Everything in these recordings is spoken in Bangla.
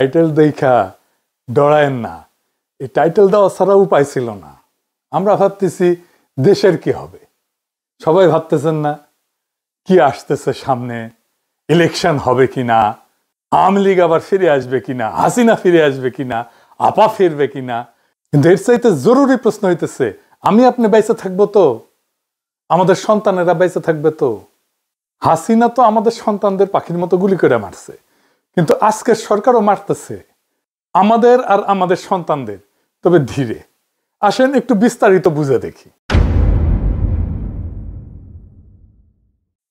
টাইটেল দেখা ডরায়েন না, এই টাইটেল দেওয়া ছাড়া উপায় ছিল না। আমরা ভাবতেছি দেশের কি হবে, সবাই ভাবতেছেন না কি আসতেছে সামনে, ইলেকশন হবে কিনা, আওয়ামী লীগ আবার ফিরে আসবে কিনা, হাসিনা ফিরে আসবে কিনা, আপা ফিরবে কিনা। কিন্তু এর চাইতে জরুরি প্রশ্ন হইতেছে, আমি আপনি বেঁচে থাকবো তো, আমাদের সন্তানেরা বেঁচে থাকবে তো? হাসিনা তো আমাদের সন্তানদের পাখির মতো গুলি করে মারছে, কিন্তু আজকের সরকারও মারতেছে আমাদের আর আমাদের সন্তানদের। তবে ধীরে আসেন একটু বিস্তারিত বুঝে দেখি।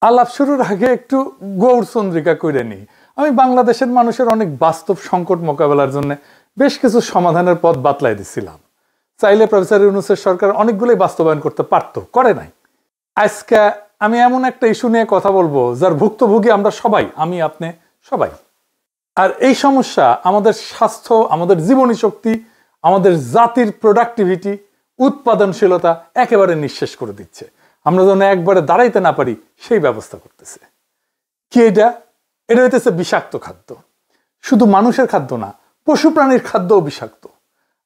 আলাপ শুরুর আগে একটু গৌরচন্দ্রিকা করে নিই। আমি বাংলাদেশের মানুষের অনেক বাস্তব সংকট মোকাবেলার জন্য বেশ কিছু সমাধানের পথ বাতলাই দিছিলাম। চাইলে প্রফেসর ইউনূসের সরকার অনেকগুলোই বাস্তবায়ন করতে পারতো, করে নাই। আজকে আমি এমন একটা ইস্যু নিয়ে কথা বলবো যার ভুক্তভোগী আমরা সবাই, আমি আপনি সবাই। আর এই সমস্যা আমাদের স্বাস্থ্য, আমাদের জীবনী শক্তি, আমাদের জাতির প্রোডাক্টিভিটি, উৎপাদনশীলতা একেবারে নিঃশেষ করে দিচ্ছে। আমরা যেন একবারে দাঁড়াইতে না পারি সেই ব্যবস্থা করতেছে। কি এটা? এটা হইতেছে বিষাক্ত খাদ্য। শুধু মানুষের খাদ্য না, পশু প্রাণীর খাদ্যও বিষাক্ত।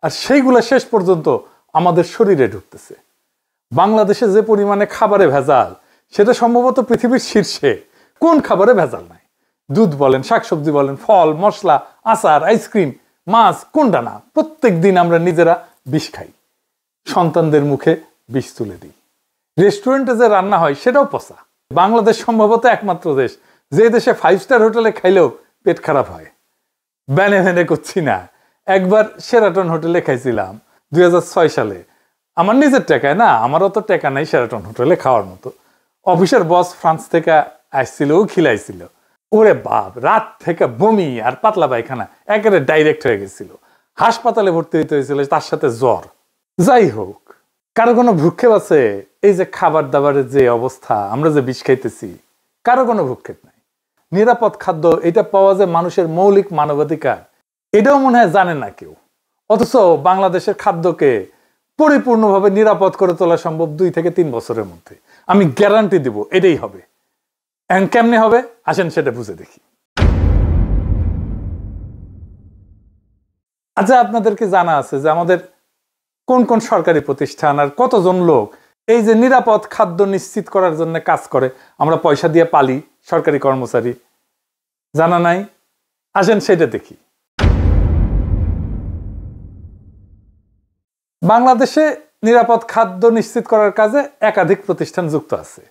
আর সেইগুলো শেষ পর্যন্ত আমাদের শরীরে ঢুকতেছে। বাংলাদেশে যে পরিমাণে খাবারে ভেজাল, সেটা সম্ভবত পৃথিবীর শীর্ষে। কোন খাবারে ভেজাল নাই? দুধ বলেন, শাকসবজি বলেন, ফল, মশলা, আচার, আইসক্রিম, মাছ, কোনটা না? প্রত্যেক দিন আমরা নিজেরা বিষ খাই, সন্তানদের মুখে বিষ তুলে দিই। রেস্টুরেন্টে যে রান্না হয় সেটাও পচা। বাংলাদেশ সম্ভবত একমাত্র দেশ যে দেশে 5 স্টার হোটেলে খাইলেও পেট খারাপ হয়। ব্যানে ভ্যানে করছি না। একবার শেরাটন হোটেলে খাইছিলাম 2006 সালে, আমার নিজের টাকায় না, আমারও তো টাকা নাই শেরাটন হোটেলে খাওয়ার মতো। অফিসের বস ফ্রান্স থেকে আসছিল, ও খিলাইছিল। ওরে বাপ, রাত থেকে বমি আর পাতলা পায়খানা একেবারে ডাইরেক্ট হয়ে গেছিল। হাসপাতালে ভর্তি হইতে হয়েছিল, তার সাথে জ্বর। যাই হোক, কারো কোনো ভ্রুক্ষেপ আছে? এই যে খাবার দাবারের যে অবস্থা, আমরা যে বিষ খাইতেছি, কারো কোনো ভ্রুক্ষেপ নাই। নিরাপদ খাদ্য, এটা পাওয়া যায় মানুষের মৌলিক মানবাধিকার, এটাও মনে হয় জানে না কেউ। অথচ বাংলাদেশের খাদ্যকে পরিপূর্ণভাবে নিরাপদ করে তোলা সম্ভব 2 থেকে 3 বছরের মধ্যে। আমি গ্যারান্টি দিব এটাই হবে। এখন কেমনে হবে আসেন সেটা বুঝে দেখি। আচ্ছা, আপনাদেরকে জানা আছে যে আমাদের কোন কোন সরকারি প্রতিষ্ঠান আর কতজন লোক এই যে নিরাপদ খাদ্য নিশ্চিত করার জন্য কাজ করে? আমরা পয়সা দিয়ে পালি সরকারি কর্মচারী, জানা নাই? আসেন সেটা দেখি। বাংলাদেশে নিরাপদ খাদ্য নিশ্চিত করার কাজে একাধিক প্রতিষ্ঠান যুক্ত আছে।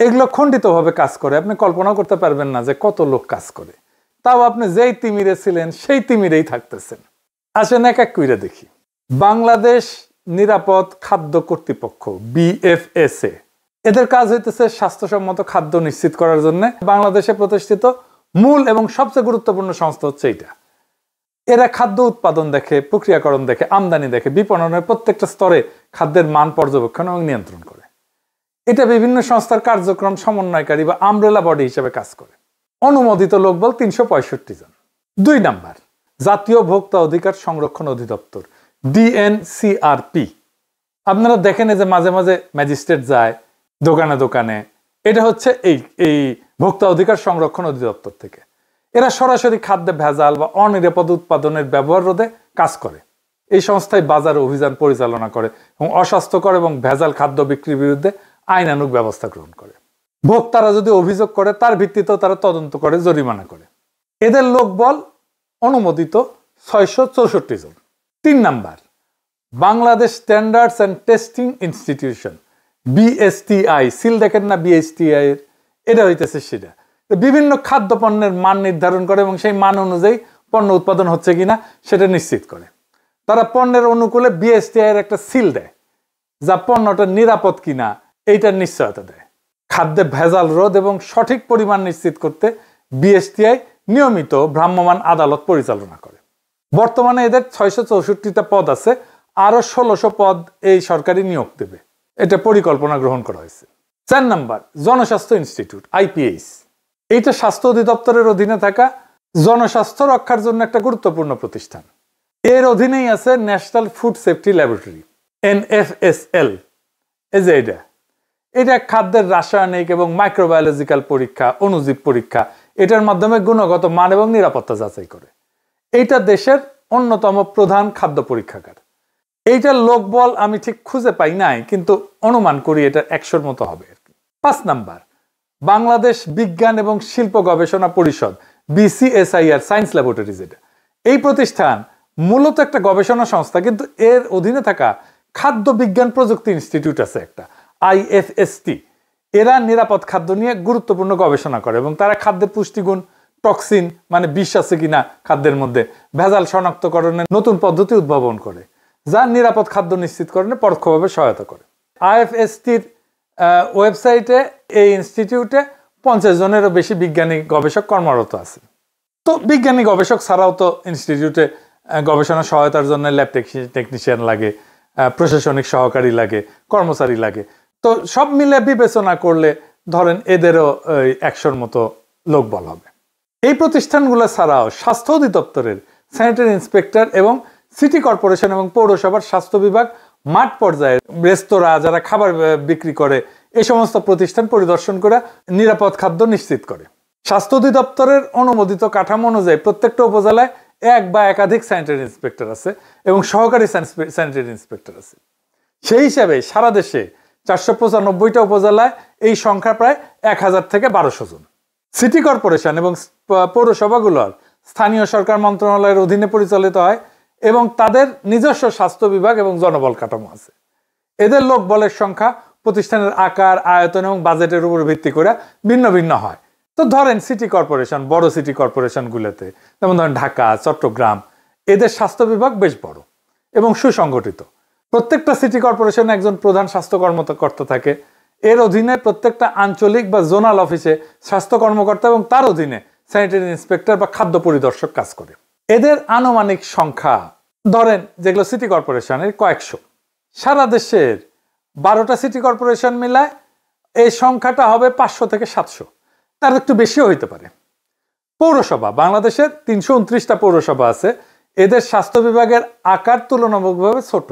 এগুলো খণ্ডিতভাবে কাজ করে, আপনি কল্পনা করতে পারবেন না যে কত লোক কাজ করে। তাও আপনি যেই তিমিরে ছিলেন সেই তিমিরেই থাকতেছেন। আসেন এক এক কইরা দেখি। বাংলাদেশ নিরাপদ খাদ্য কর্তৃপক্ষ, BFSA, এদের কাজ হইতেছে স্বাস্থ্যসম্মত খাদ্য নিশ্চিত করার জন্য বাংলাদেশে প্রতিষ্ঠিত মূল এবং সবচেয়ে গুরুত্বপূর্ণ সংস্থা হচ্ছে এইটা। এরা খাদ্য উৎপাদন দেখে, প্রক্রিয়াকরণ দেখে, আমদানি দেখে, বিপণনের প্রত্যেকটা স্তরে খাদ্যের মান পর্যবেক্ষণ এবং নিয়ন্ত্রণ করে। এটা বিভিন্ন সংস্থার কার্যক্রম সমন্বয়কারী বা আমব্রেলা বডি হিসেবে কাজ করে। অনুমোদিত লোকবল 365 জন। 2 নাম্বার, জাতীয় ভোক্তা অধিকার সংরক্ষণ অধিদপ্তর, DNCRP। আপনারা দেখেন যে মাঝে মাঝে ম্যাজিস্ট্রেট যায় দোকানে দোকানে, এটা হচ্ছে এই ভোক্তা অধিকার সংরক্ষণ অধিদপ্তর থেকে। এরা সরাসরি খাদ্যে ভেজাল বা অনিরাপদ উৎপাদনের ব্যবহার রোধে কাজ করে। এই সংস্থায় বাজার অভিযান পরিচালনা করে এবং অস্বাস্থ্যকর এবং ভেজাল খাদ্য বিক্রির বিরুদ্ধে আইনানুগ ব্যবস্থা গ্রহণ করে। ভোক্তারা যদি অভিযোগ করে তার ভিত্তিতেও তারা তদন্ত করে, জরিমানা করে। এদের লোকবল অনুমোদিত 664 জন। 3 number, Bangladesh standards and testing institution, BSTI। Seal দেখেন না BSTI এর, এটা হইতেছে সেটা। বিভিন্ন খাদ্য পণ্যের মান নির্ধারণ করে এবং সেই মান অনুযায়ী পণ্য উৎপাদন হচ্ছে কিনা সেটা নিশ্চিত করে। তারা পণ্যের অনুকূলে BSTI এর একটা সিল দেয়, যা পণ্যটা নিরাপদ কিনা এইটার নিশ্চয়তা দেয়। খাদ্যে ভেজাল রোধ এবং সঠিক পরিমাণ নিশ্চিত করতে BSTI নিয়মিত ভ্রাম্যমাণ আদালত পরিচালনা করে। বর্তমানে এদের 664টা পদ আছে, আরো 1600 পদ এই সরকারি নিয়োগ দেবে, এটা পরিকল্পনা গ্রহণ করা হয়েছে। 4 নাম্বার, জনস্বাস্থ্য ইনস্টিটিউট, IPH। এইটা স্বাস্থ্য অধিদপ্তরের অধীনে থাকা জনস্বাস্থ্য রক্ষার জন্য একটা গুরুত্বপূর্ণ প্রতিষ্ঠান। এর অধীনেই আছে national food safety laboratory, NFSL। এই যে এটা খাদ্যের রাসায়নিক এবং মাইক্রোবায়োলজিক্যাল পরীক্ষা, অণুজীব পরীক্ষা, এটার মাধ্যমে গুণগত মান এবং নিরাপত্তা যাচাই করে। এইটা দেশের অন্যতম প্রধান খাদ্য পরীক্ষাগার। এইটার লোকবল আমি ঠিক খুঁজে পাই নাই, কিন্তু অনুমান করি এটা 100-র মতো হবে আর কি। 5 নাম্বার, বাংলাদেশ বিজ্ঞান এবং শিল্প গবেষণা পরিষদ, BCSIR, সায়েন্স ল্যাবরেটরিজ। এই প্রতিষ্ঠান মূলত একটা গবেষণা সংস্থা, কিন্তু এর অধীনে থাকা খাদ্য বিজ্ঞান প্রযুক্তি ইনস্টিটিউট আছে একটা, IFST। এরা নিরাপদ খাদ্য নিয়ে গুরুত্বপূর্ণ গবেষণা করে এবং তারা খাদ্যের পুষ্টিগুণ, টক্সিন মানে বিষ আছে কিনা খাদ্যের মধ্যে, ভেজাল শনাক্তকরণের নতুন পদ্ধতি উদ্ভাবন করে, যা নিরাপদ খাদ্য নিশ্চিতকরণে পরোক্ষভাবে সহায়তা করে। IFSTর ওয়েবসাইটে এই ইনস্টিটিউটে 50 জনেরও বেশি বিজ্ঞানী গবেষক কর্মরত আছে। তো বিজ্ঞানী গবেষক ছাড়াও তো ইনস্টিটিউটে গবেষণা সহায়তার জন্য ল্যাব টেকনিশিয়ান লাগে, প্রশাসনিক সহকারী লাগে, কর্মচারী লাগে। তো সব মিলে বিবেচনা করলে ধরেন এদেরও 100-র মতো লোকবল হবে। এই প্রতিষ্ঠানগুলো ছাড়াও স্বাস্থ্য অধিদপ্তরের স্যানিটারি ইন্সপেক্টর এবং সিটি কর্পোরেশন এবং পৌরসভার স্বাস্থ্য বিভাগ মাঠ পর্যায়ে রেস্তোরাঁ যারা খাবার বিক্রি করে এই সমস্ত প্রতিষ্ঠান পরিদর্শন করে নিরাপদ খাদ্য নিশ্চিত করে। স্বাস্থ্য অধিদপ্তরের অনুমোদিত কাঠামো অনুযায়ী প্রত্যেকটা উপজেলায় এক বা একাধিক স্যানিটারি ইন্সপেক্টর আছে এবং সহকারী স্যানিটারি ইন্সপেক্টর আছে। সেই হিসাবে সারা দেশে 495টা উপজেলায় এই সংখ্যা প্রায় 1000 থেকে 1200 জন। সিটি কর্পোরেশন এবং পৌরসভাগুলোর স্থানীয় সরকার মন্ত্রণালয়ের অধীনে পরিচালিত হয় এবং তাদের নিজস্ব স্বাস্থ্য বিভাগ এবং জনবল কাঠামো আছে। এদের লোকবলের সংখ্যা প্রতিষ্ঠানের আকার, আয়তন এবং বাজেটের উপর ভিত্তি করে ভিন্ন ভিন্ন হয়। তো ধরেন সিটি কর্পোরেশন, বড় সিটি কর্পোরেশনগুলোতে যেমন ধরেন ঢাকা, চট্টগ্রাম, এদের স্বাস্থ্য বিভাগ বেশ বড় এবং সুসংগঠিত। প্রত্যেকটা সিটি কর্পোরেশনে একজন প্রধান স্বাস্থ্য কর্মকর্তা থাকে। এর অধীনে প্রত্যেকটা আঞ্চলিক বা জোনাল অফিসে স্বাস্থ্য কর্মকর্তা এবং তার অধীনে স্যানিটারি ইন্সপেক্টর বা খাদ্য পরিদর্শক কাজ করে। এদের আনুমানিক সংখ্যা ধরেন যেগুলো সিটি কর্পোরেশনের কয়েকশো। সারা দেশের 12টা সিটি কর্পোরেশন মিলায় এই সংখ্যাটা হবে 500 থেকে 700, তার একটু বেশিও হইতে পারে। পৌরসভা, বাংলাদেশের 329টা পৌরসভা আছে। এদের স্বাস্থ্য বিভাগের আকার তুলনামূলকভাবে ছোট।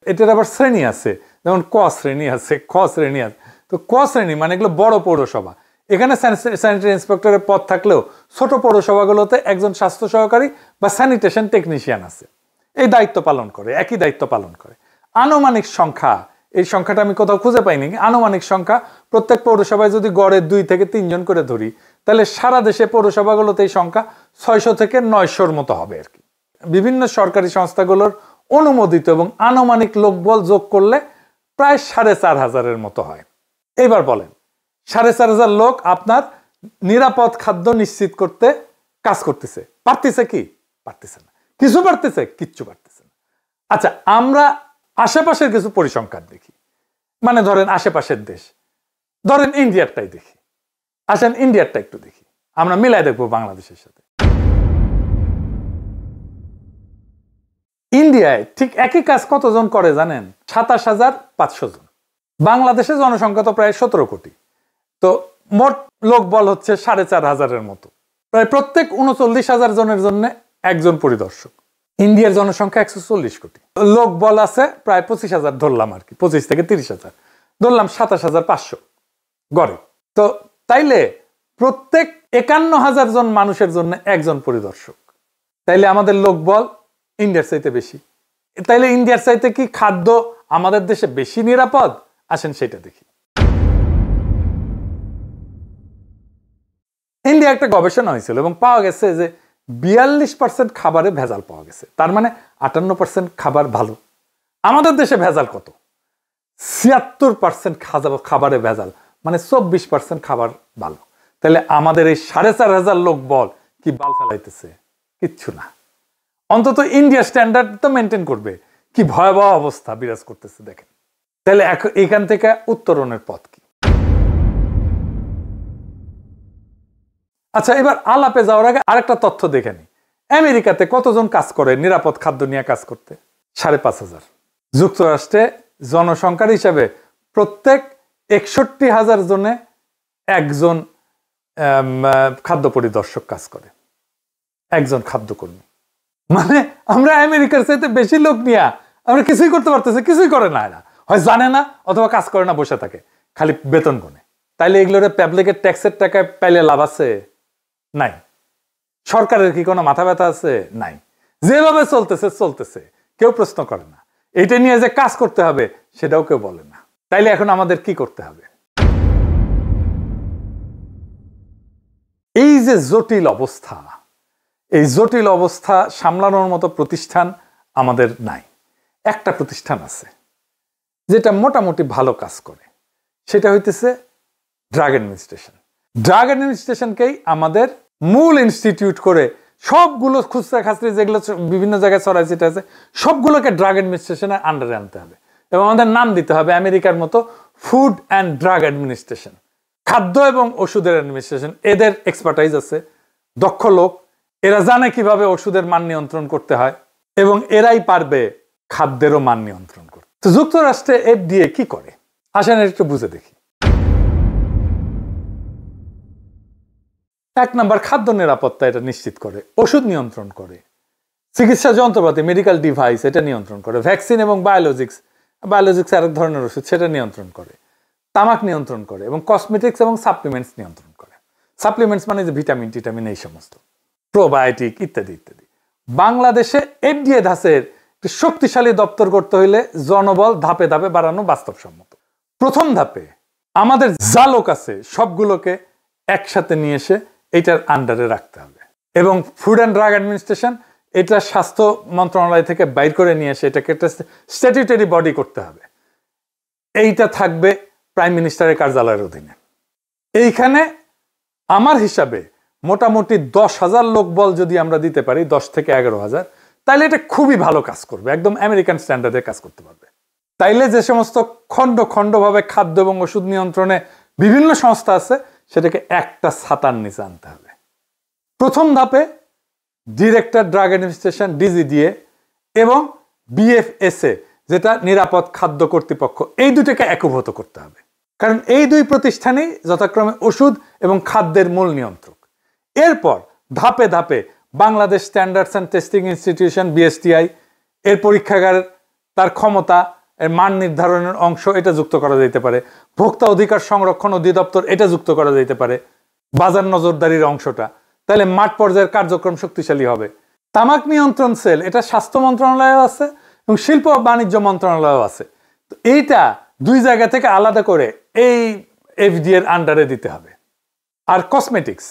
এটার আবার শ্রেণী আছে, যেমন ক শ্রেণী আছে, খ শ্রেণী আছে। তো ক শ্রেণী মানে এগুলো বড় পৌরসভা। এখানে স্যানিটারি ইন্সপেক্টরের পদ থাকলেও ছোট পৌরসভাগুলোতে একজন স্বাস্থ্য সহকারী বা স্যানিটেশন টেকনিশিয়ান আছে, এই দায়িত্ব পালন করে, একই দায়িত্ব পালন করে। আনুমানিক সংখ্যা, এই সংখ্যাটা আমি কোথাও খুঁজে পাইনি, আনুমানিক সংখ্যা প্রত্যেক পৌরসভায় যদি গড়ে 2 থেকে 3 জন করে ধরি, তাহলে সারা দেশে পৌরসভাগুলোতে এই সংখ্যা 600 থেকে 900-র মতো হবে আর কি। বিভিন্ন সরকারি সংস্থাগুলোর অনুমোদিত এবং আনুমানিক লোকবল যোগ করলে প্রায় 4500-এর মতো হয়। এইবার বলেন 4500 লোক আপনার নিরাপদ খাদ্য নিশ্চিত করতে কাজ করতেছে, পারতেছে কি? পারতেছে না। কিছু পারতেছে? কিচ্ছু পারতেছে না। আচ্ছা, আমরা আশেপাশের কিছু পরিসংখ্যান দেখি, মানে ধরেন আশেপাশের দেশ, ধরেন ইন্ডিয়ারটাই দেখি। আসেন ইন্ডিয়ারটা একটু দেখি, আমরা মিলাই দেখবো বাংলাদেশের সাথে। ইন্ডিয়ায় ঠিক একই কাজ কতজন করে জানেন? 27500 জন। বাংলাদেশে জনসংখ্যা তো প্রায় 17 কোটি। তো মোট লোকবল হচ্ছে 4500-এর মতো। প্রায় প্রত্যেক 39,000 জনের জন্য একজন পরিদর্শক। ইন্ডিয়ার জনসংখ্যা 140 কোটি, লোকবল আছে প্রায় 25,000 ধরলাম আর কি, 25 থেকে 30,000 ধরলাম, 27,500 গড়ে। তো তাইলে প্রত্যেক 51,000 জন মানুষের জন্য একজন পরিদর্শক। তাইলে আমাদের লোকবল ইন্ডিয়ার চাইতে বেশি। তাইলে ইন্ডিয়ার চাইতে কি খাদ্য আমাদের দেশে বেশি নিরাপদ? আসেন সেটা দেখি। ইন্ডিয়া একটা গবেষণা হয়েছিল এবং পাওয়া গেছে যে 42% খাবারে ভেজাল পাওয়া গেছে। তার মানে 58% খাবার ভালো। আমাদের দেশে ভেজাল কত? 76% খাবারে ভেজাল, মানে 24% খাবার ভালো। তাহলে আমাদের এই 4500 লোক বল কি বাল ফেলাইতেছে? কিচ্ছু না। অন্তত ইন্ডিয়া স্ট্যান্ডার্ড তো মেনটেন করবে। কি ভয়াবহ অবস্থা বিরাজ করতেছে দেখেন। তাহলে এখান থেকে উত্তরণের পথ কি? আচ্ছা, এবার আলাপে যাওয়ার আগে আরেকটা তথ্য দেখে নি। আমেরিকাতে কতজন কাজ করে নিরাপদ খাদ্য নিয়ে কাজ করতে? 5,500। যুক্তরাষ্ট্রে জনসংখ্যার হিসাবে প্রত্যেক 61,000 জনে একজন খাদ্য পরিদর্শক কাজ করে, একজন খাদ্যকর্মী। মানে আমরা আমেরিকার চাইতে বেশি লোক নিয়ে আমরা কিছুই করতে পারতেছি? কিছুই করে না এরা, হয় জানে না অথবা কাজ করে না, বসে থাকে, খালি বেতন গুনে। তাইলে এগুলোর পাবলিকের ট্যাক্সের টাকায় পাইলে লাভ আছে? নাই। সরকারের কি কোনো মাথা ব্যথা আছে? নাই। যেভাবে চলতেছে, কেউ প্রশ্ন করে না। এটা নিয়ে যে কাজ করতে হবে সেটাও কেউ বলে না। তাইলে এখন আমাদের কি করতে হবে? এই যে জটিল অবস্থা, এই জটিল অবস্থা সামলানোর মতো প্রতিষ্ঠান আমাদের নাই। একটা প্রতিষ্ঠান আছে যেটা মোটামুটি ভালো কাজ করে, সেটা হইতেছে ড্রাগ অ্যাডমিনিস্ট্রেশন। ড্রাগ অ্যাডমিনিস্ট্রেশনকেই আমাদের মূল ইনস্টিটিউট করে সবগুলো খুচরা খাচরি যেগুলো বিভিন্ন জায়গায় ছড়াই ছিটা আছে সবগুলোকে ড্রাগ অ্যাডমিনিস্ট্রেশনের আন্ডারে আনতে হবে এবং আমাদের নাম দিতে হবে আমেরিকার মতো ফুড অ্যান্ড ড্রাগ অ্যাডমিনিস্ট্রেশন। খাদ্য এবং ওষুধের অ্যাডমিনিস্ট্রেশন, এদের এক্সপার্টাইজ আছে, দক্ষ লোক, এরা জানে কিভাবে ওষুধের মান নিয়ন্ত্রণ করতে হয় এবং এরাই পারবে খাদ্যেরও মান নিয়ন্ত্রণ করতে। তো যুক্তরাষ্ট্রে FDA কি করে আসেন একটু বুঝে দেখি। 1 নাম্বার, খাদ্য নিরাপত্তা এটা নিশ্চিত করে, ওষুধ নিয়ন্ত্রণ করে, চিকিৎসা যন্ত্রপাতি মেডিকেল ডিভাইস এটা নিয়ন্ত্রণ করে, ভ্যাকসিন এবং বায়োলজিক্স আরেক ধরনের ওষুধ সেটা নিয়ন্ত্রণ করে, তামাক নিয়ন্ত্রণ করে এবং কসমেটিক্স এবং সাপ্লিমেন্টস নিয়ন্ত্রণ করে। সাপ্লিমেন্টস মানে যে ভিটামিন টিটামিন এই সমস্ত, প্রোবায়োটিক ইত্যাদি ইত্যাদি। বাংলাদেশে FDA ধাঁচের একটি শক্তিশালী দপ্তর করতে হইলে জনবল ধাপে ধাপে বাড়ানো বাস্তবসম্মত। প্রথম ধাপে আমাদের যা লোক আছে সবগুলোকে একসাথে নিয়ে এসে এটার আন্ডারে রাখতে হবে এবং ফুড অ্যান্ড ড্রাগ অ্যাডমিনিস্ট্রেশন এটা স্বাস্থ্য মন্ত্রণালয় থেকে বাইর করে নিয়ে এসে এটাকে একটা স্ট্যাটিউটরি বডি করতে হবে। এইটা থাকবে প্রাইম মিনিস্টারের কার্যালয়ের অধীনে। এইখানে আমার হিসাবে মোটামুটি 10,000 লোক বল যদি আমরা দিতে পারি, 10 থেকে 11,000, তাইলে এটা খুবই ভালো কাজ করবে, একদম আমেরিকান স্ট্যান্ডার্ডে কাজ করতে পারবে। তাইলে যে সমস্ত খণ্ডভাবে খাদ্য এবং ওষুধ নিয়ন্ত্রণে বিভিন্ন সংস্থা আছে সেটাকে একটা ছাতার নিচে আনতে হবে। প্রথম ধাপে ডিরেক্টর ড্রাগ অ্যাডমিনিস্ট্রেশন DGDA এবং BFSA যেটা নিরাপদ খাদ্য কর্তৃপক্ষ, এই দুটোকে একীভূত করতে হবে, কারণ এই দুই প্রতিষ্ঠানই যথাক্রমে ওষুধ এবং খাদ্যের মূল নিয়ন্ত্রক। এরপর ধাপে ধাপে Bangladesh standards and testing institution BSTI এর পরীক্ষাগার, তার ক্ষমতা, এর মান নির্ধারণের অংশ এটা যুক্ত করা যেতে পারে, ভোক্তা অধিকার সংরক্ষণ অধিদপ্তর এটা যুক্ত করা যেতে পারে, বাজার নজরদারির অংশটা, তাহলে মাঠ পর্যায়ের কার্যক্রম শক্তিশালী হবে। তামাক নিয়ন্ত্রণ সেল এটা স্বাস্থ্য মন্ত্রণালয়েও আছে এবং শিল্প ও বাণিজ্য মন্ত্রণালয়েও আছে। তো এইটা দুই জায়গা থেকে আলাদা করে এই FDA এর আন্ডারে দিতে হবে। আর কসমেটিক্স,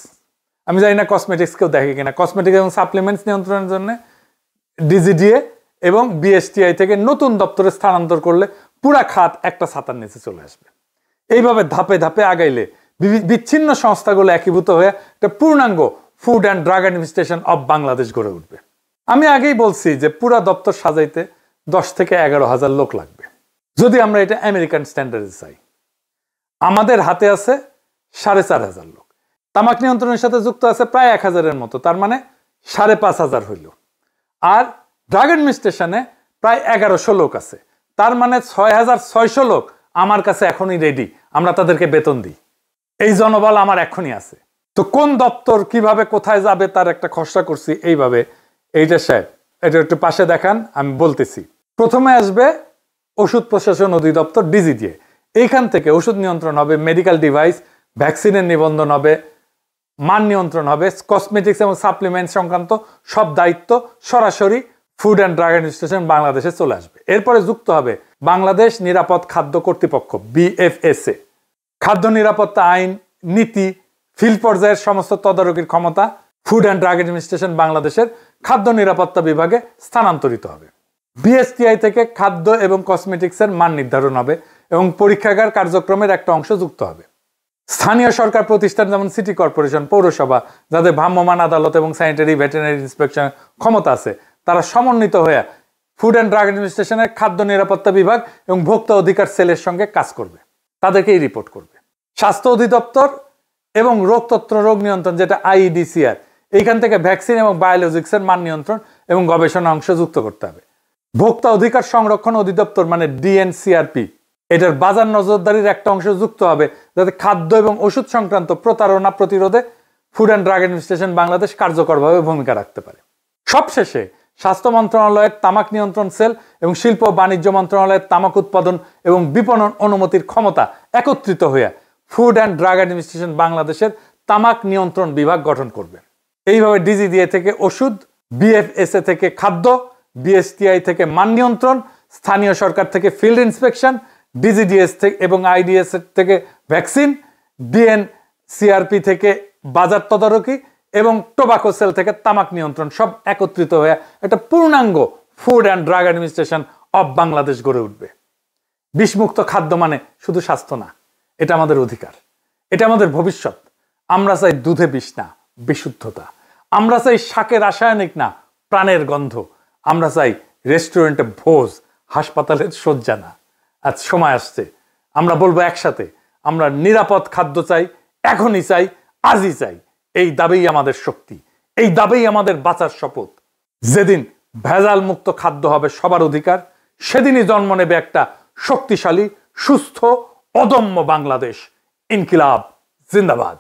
আমি জানি না কসমেটিক্স কেউ দেখে কিনা, কসমেটিক্স এবং সাপ্লিমেন্টস নিয়ন্ত্রণের জন্য DGDA এবং BSTI থেকে নতুন দপ্তরে স্থানান্তর করলে পুরা খাত একটা ছাতার নিচে চলে আসবে। এইভাবে ধাপে ধাপে আগাইলে বিচ্ছিন্ন সংস্থাগুলো একীভূত হয়ে একটা পূর্ণাঙ্গ food and drug administration of Bangladesh গড়ে উঠবে। আমি আগেই বলছি যে পুরা দপ্তর সাজাইতে 10 থেকে 11,000 লোক লাগবে যদি আমরা এটা আমেরিকান স্ট্যান্ডার্ডে চাই। আমাদের হাতে আছে 4,500 লোক, তামাক নিয়ন্ত্রণের সাথে যুক্ত আছে প্রায় 1,000-এর মতো, তার মানে 5,500 হইল। আর ড্রাগ অ্যাডমিনিস্ট্রেশনে প্রায় 1100 লোক আছে, তার মানে 6,600 লোক আমার কাছে এখনই রেডি, আমরা তাদেরকে বেতন দিই। এই জনবল আমার এখনই আছে। তো কোন দপ্তর কিভাবে কোথায় যাবে তার একটা খসড়া করছি এইভাবে। এইটা সাহেব এটা একটু পাশে দেখান, আমি বলতেছি। প্রথমে আসবে ওষুধ প্রশাসন অধিদপ্তর DGDA, এইখান থেকে ওষুধ নিয়ন্ত্রণ হবে, মেডিকেল ডিভাইস ভ্যাকসিনের নিবন্ধন হবে, মান নিয়ন্ত্রণ হবে, কসমেটিক্স এবং সাপ্লিমেন্ট সংক্রান্ত সব দায়িত্ব সরাসরি ফুড অ্যান্ড ড্রাগ অ্যাডমিনিস্ট্রেশন বাংলাদেশে চলে আসবে। এরপরে যুক্ত হবে বাংলাদেশ নিরাপদ খাদ্য কর্তৃপক্ষ BFSA, খাদ্য নিরাপত্তা আইন, নীতি, ফিল্ড পর্যায়ের সমস্ত তদারকির ক্ষমতা ফুড অ্যান্ড ড্রাগ অ্যাডমিনিস্ট্রেশন বাংলাদেশের খাদ্য নিরাপত্তা বিভাগে স্থানান্তরিত হবে। BSTI থেকে খাদ্য এবং কসমেটিক্সের মান নির্ধারণ হবে এবং পরীক্ষাগার কার্যক্রমের একটা অংশ যুক্ত হবে। স্থানীয় সরকার প্রতিষ্ঠান যেমন সিটি কর্পোরেশন, পৌরসভা, যাদের ভ্রাম্যমাণ আদালত এবং স্যানিটারি ভেটেরিনারি ইন্সপেকশন ক্ষমতা আছে, তারা সমন্বিত হয়ে ফুড অ্যান্ড ড্রাগ অ্যাডমিনিস্ট্রেশনের খাদ্য নিরাপত্তা বিভাগ এবং ভোক্তা অধিকার সেলের সঙ্গে কাজ করবে, তাদেরকেই রিপোর্ট করবে। স্বাস্থ্য অধিদপ্তর এবং রোগ নিয়ন্ত্রণ যেটা IEDCR, এইখান থেকে ভ্যাকসিন এবং বায়োলজিক্সের মান নিয়ন্ত্রণ এবং গবেষণা অংশ যুক্ত করতে হবে। ভোক্তা অধিকার সংরক্ষণ অধিদপ্তর মানে DNCRP, এটার বাজার নজরদারির একটা অংশ যুক্ত হবে যাতে খাদ্য এবং ওষুধ সংক্রান্ত প্রতারণা প্রতিরোধে food and drug administration Bangladesh কার্যকরভাবে ভূমিকা রাখতে পারে। সবশেষে স্বাস্থ্য মন্ত্রণালয়ের তামাক নিয়ন্ত্রণ সেল এবং শিল্প ও বাণিজ্য মন্ত্রণালয়ের তামাক উৎপাদন এবং বিপণন অনুমতির ক্ষমতা একত্রিত হয়ে ফুড অ্যান্ড ড্রাগ অ্যাডমিনিস্ট্রেশন বাংলাদেশের তামাক নিয়ন্ত্রণ বিভাগ গঠন করবে। এইভাবে ডিজিডিএ থেকে ওষুধ, বিএফএসএ থেকে খাদ্য, বিএসটিআই থেকে মান নিয়ন্ত্রণ, স্থানীয় সরকার থেকে ফিল্ড ইন্সপেকশন, ডিজিডিএস থেকে এবং আইডিএস থেকে ভ্যাকসিন, ডিএনসিআরপি থেকে বাজার তদারকি এবং টোবাকো সেল থেকে তামাক নিয়ন্ত্রণ সব একত্রিত হয়ে একটা পূর্ণাঙ্গ food and drug administration of Bangladesh গড়ে উঠবে। বিষমুক্ত খাদ্য মানে শুধু স্বাস্থ্য না, এটা আমাদের অধিকার, এটা আমাদের ভবিষ্যৎ। আমরা চাই দুধে বিষ না, বিশুদ্ধতা। আমরা চাই শাকে রাসায়নিক না, প্রাণের গন্ধ। আমরা চাই রেস্টুরেন্টে ভোজ, হাসপাতালের শয্যা না। আজ সময় আসছে, আমরা বলবো একসাথে, আমরা নিরাপদ খাদ্য চাই, এখনই চাই, আজই চাই। এই দাবিই আমাদের শক্তি, এই দাবিই আমাদের বাঁচার শপথ। যেদিন ভেজাল মুক্ত খাদ্য হবে সবার অধিকার, সেদিনই জন্ম নেবে একটা শক্তিশালী, সুস্থ, অদম্য বাংলাদেশ। ইনকিলাব জিন্দাবাদ।